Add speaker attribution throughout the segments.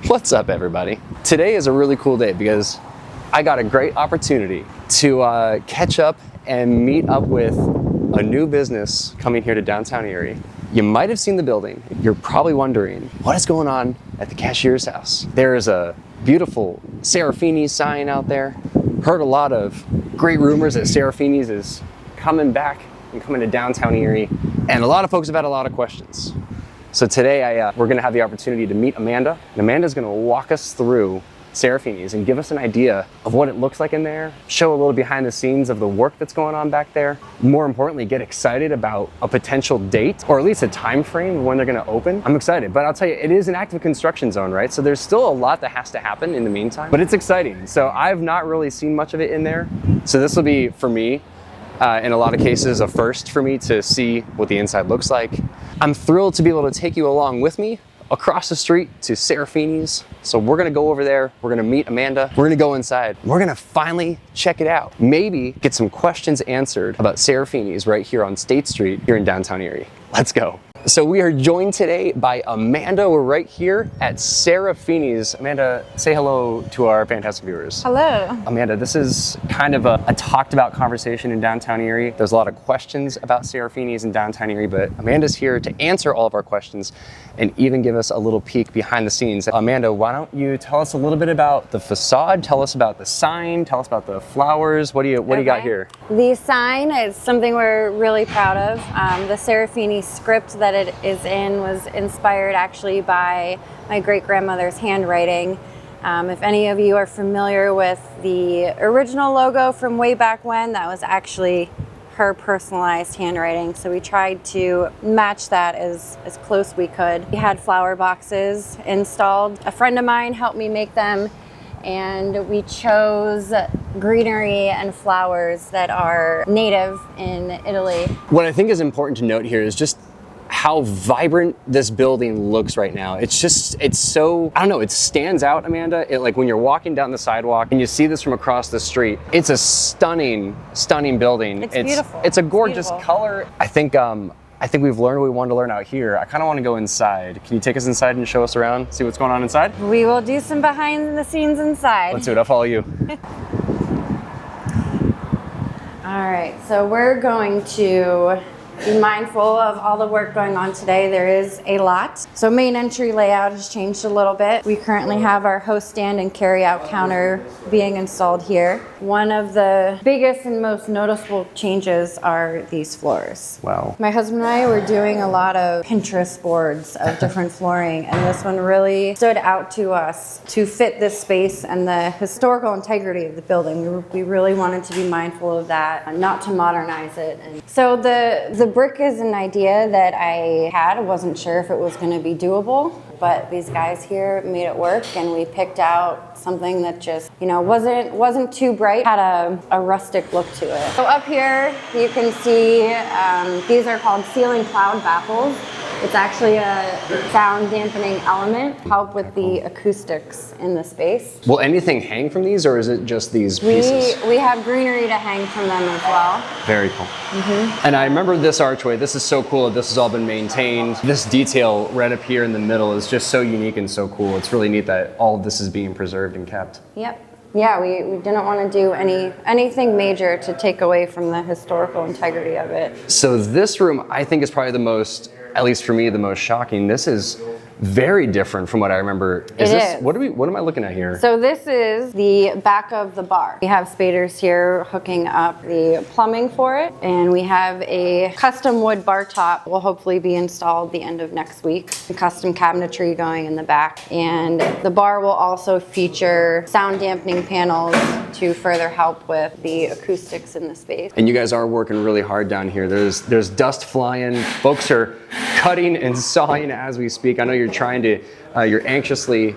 Speaker 1: What's up, everybody? Today is a really cool day because I got a great opportunity to catch up and meet up with a new business coming here to Downtown Erie. You might have seen the building. You're probably wondering, what is going on at the cashier's house? There is a beautiful Serafini sign out there. Heard a lot of great rumors that Saraphinis is coming back and coming to Downtown Erie. And a lot of folks have had a lot of questions. So today we're gonna have the opportunity to meet Amanda. And Amanda's gonna walk us through Saraphinis and give us an idea of what it looks like in there, show a little behind the scenes of the work that's going on back there. More importantly, get excited about a potential date, or at least a time frame of when they're gonna open. I'm excited, but I'll tell you, it is an active construction zone, right? So there's still a lot that has to happen in the meantime, but it's exciting. So I've not really seen much of it in there. So this will be, for me, in a lot of cases, a first for me to see what the inside looks like. I'm thrilled to be able to take you along with me across the street to Serafini's. So we're gonna go over there, we're gonna meet Amanda, we're gonna go inside, we're gonna finally check it out. Maybe get some questions answered about Serafini's right here on State Street here in Downtown Erie. Let's go. So we are joined today by Amanda. We're right here at Serafini's. Amanda, say hello to our fantastic viewers.
Speaker 2: Hello.
Speaker 1: Amanda, this is kind of a talked about conversation in Downtown Erie. There's a lot of questions about Serafini's in Downtown Erie, but Amanda's here to answer all of our questions and even give us a little peek behind the scenes. Amanda, why don't you tell us a little bit about the facade, tell us about the sign, tell us about the flowers. What do you got here?
Speaker 2: The sign is something we're really proud of. The Serafini script that it is in was inspired actually by my great-grandmother's handwriting. If any of you are familiar with the original logo from way back when, that was actually her personalized handwriting. So we tried to match that as close we could. We had flower boxes installed. A friend of mine helped me make them, and we chose greenery and flowers that are native in Italy.
Speaker 1: What I think is important to note here is just how vibrant this building looks right now. It's so, I don't know, it stands out, Amanda. Like when you're walking down the sidewalk and you see this from across the street, it's a stunning building.
Speaker 2: It's beautiful.
Speaker 1: It's a gorgeous color. I think we've learned what we wanted to learn out here. I kind of want to go inside. Can you take us inside and show us around, see what's going on inside?
Speaker 2: We will do some behind the scenes inside.
Speaker 1: Let's do it, I'll follow you.
Speaker 2: All right, so we're going to be mindful of all the work going on today. There is a lot. So main entry layout has changed a little bit. We currently have our host stand and carry out counter being installed here. One of the biggest and most noticeable changes are these floors.
Speaker 1: Wow.
Speaker 2: My husband and I were doing a lot of Pinterest boards of different flooring, and this one really stood out to us to fit this space and the historical integrity of the building. We really wanted to be mindful of that, not to modernize it. And so the brick is an idea that I had. I wasn't sure if it was going to be doable, but these guys here made it work, and we picked out something that just, wasn't too bright, had a rustic look to it. So up here you can see these are called ceiling cloud baffles. It's actually a sound dampening element, help with the acoustics in the space.
Speaker 1: Will anything hang from these, or is it just these pieces?
Speaker 2: We have greenery to hang from them as well.
Speaker 1: Very cool. Mm-hmm. And I remember this archway. This is so cool that this has all been maintained. This detail right up here in the middle is just so unique and so cool. It's really neat that all of this is being preserved and kept.
Speaker 2: Yep. Yeah, we didn't want to do anything major to take away from the historical integrity of it.
Speaker 1: So this room, I think, is probably the most, at least for me, the most shocking. This is very different from what I remember. Is this, what am I looking at here?
Speaker 2: So this is the back of the bar. We have spaders here hooking up the plumbing for it, and we have a custom wood bar top will hopefully be installed the end of next week. A custom cabinetry going in the back, and the bar will also feature sound dampening panels to further help with the acoustics in the space.
Speaker 1: And you guys are working really hard down here. There's dust flying. Folks are cutting and sawing as we speak. I know you're anxiously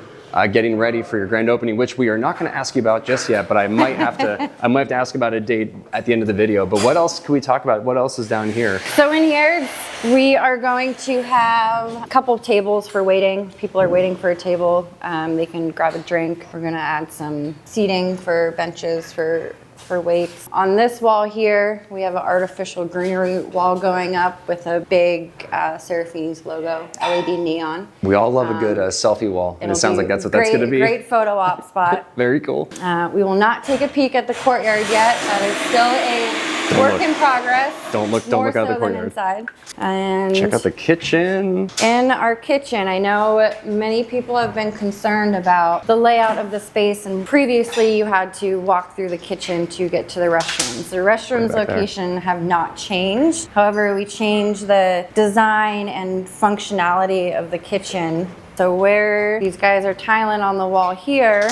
Speaker 1: getting ready for your grand opening, which we are not going to ask you about just yet, but I might have to ask about a date at the end of the video. But what else can we talk about? What else is down here?
Speaker 2: So in here, we are going to have a couple tables for waiting. People are waiting for a table. They can grab a drink. We're going to add some seating for benches for for weights. On this wall here, we have an artificial greenery wall going up with a big Serafini's logo, LED neon.
Speaker 1: We all love a good selfie wall, and it sounds like that's what that's going to be.
Speaker 2: Great photo op spot.
Speaker 1: Very cool.
Speaker 2: We will not take a peek at the courtyard yet. That is still a work in progress.
Speaker 1: Don't look out the courtyard.
Speaker 2: Inside. And
Speaker 1: check out the kitchen.
Speaker 2: In our kitchen, I know many people have been concerned about the layout of the space, and previously you had to walk through the kitchen to get to the restrooms. The restrooms location have not changed. However, we changed the design and functionality of the kitchen. So where these guys are tiling on the wall here,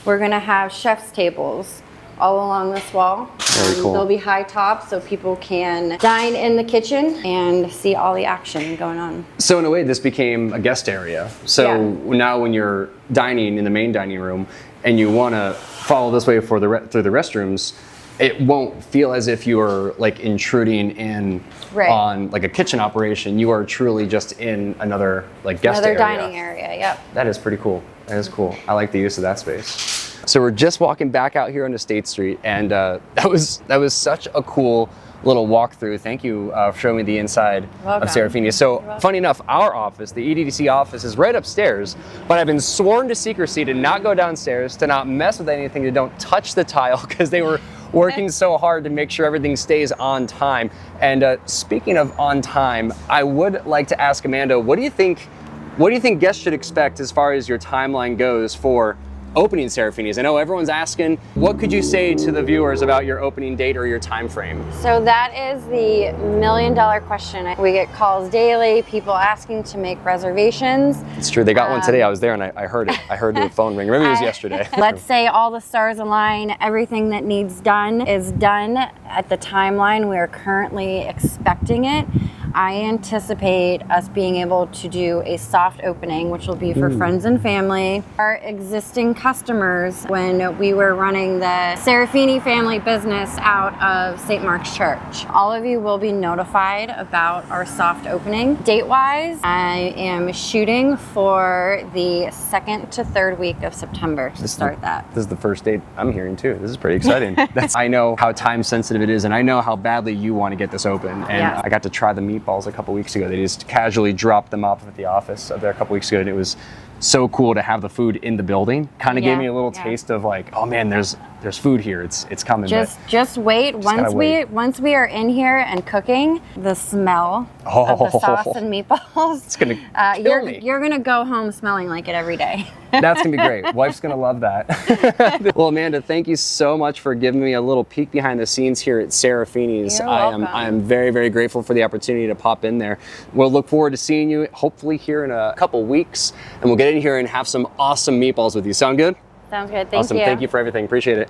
Speaker 2: we're gonna have chef's tables all along this wall.
Speaker 1: Very cool.
Speaker 2: There'll be high tops so people can dine in the kitchen and see all the action going on.
Speaker 1: So in a way, this became a guest area. So now when you're dining in the main dining room and you want to follow this way for through the restrooms, it won't feel as if you are like intruding in on like a kitchen operation. You are truly just in another like guest area.
Speaker 2: Another dining area, yep.
Speaker 1: That is pretty cool. That is cool. I like the use of that space. So we're just walking back out here onto State Street, and that was such a cool little walkthrough. Thank you for showing me the inside of Serafini. So funny enough, our office, the EDDC office, is right upstairs, but I've been sworn to secrecy to not go downstairs, to not mess with anything, to don't touch the tile, because they were working so hard to make sure everything stays on time. And speaking of on time, I would like to ask Amanda, what do you think guests should expect as far as your timeline goes for opening Saraphinis? I know everyone's asking, what could you say to the viewers about your opening date or your time frame?
Speaker 2: So that is the million-dollar question. We get calls daily, people asking to make reservations.
Speaker 1: It's true, they got one today. I was there and I heard it. I heard the phone ring. Maybe it was yesterday.
Speaker 2: Let's say all the stars align, everything that needs done is done at the timeline we are currently expecting it. I anticipate us being able to do a soft opening, which will be for friends and family. Our existing customers, when we were running the Serafini family business out of St. Mark's Church, all of you will be notified about our soft opening. Date-wise, I am shooting for the 2nd to 3rd week of September to start that.
Speaker 1: This is the first date I'm hearing too. This is pretty exciting. I know how time sensitive it is, and I know how badly you want to get this open. And I got to try the meatballs a couple weeks ago. They just casually dropped them off at the office up there a couple weeks ago, and it was so cool to have the food in the building. Kind of gave me a little taste of like, oh man, there's food here. It's coming.
Speaker 2: Just wait. Once we are in here and cooking, the smell of the sauce and meatballs,
Speaker 1: it's gonna kill me.
Speaker 2: You're gonna go home smelling like it every day.
Speaker 1: That's gonna be great. Wife's gonna love that. Well, Amanda, thank you so much for giving me a little peek behind the scenes here at Saraphinis. I am very, very grateful for the opportunity to pop in there. We'll look forward to seeing you hopefully here in a couple weeks, and we'll get in here and have some awesome meatballs with you. Sound good?
Speaker 2: Sounds good. Thank you.
Speaker 1: Awesome. Thank you for everything. Appreciate it.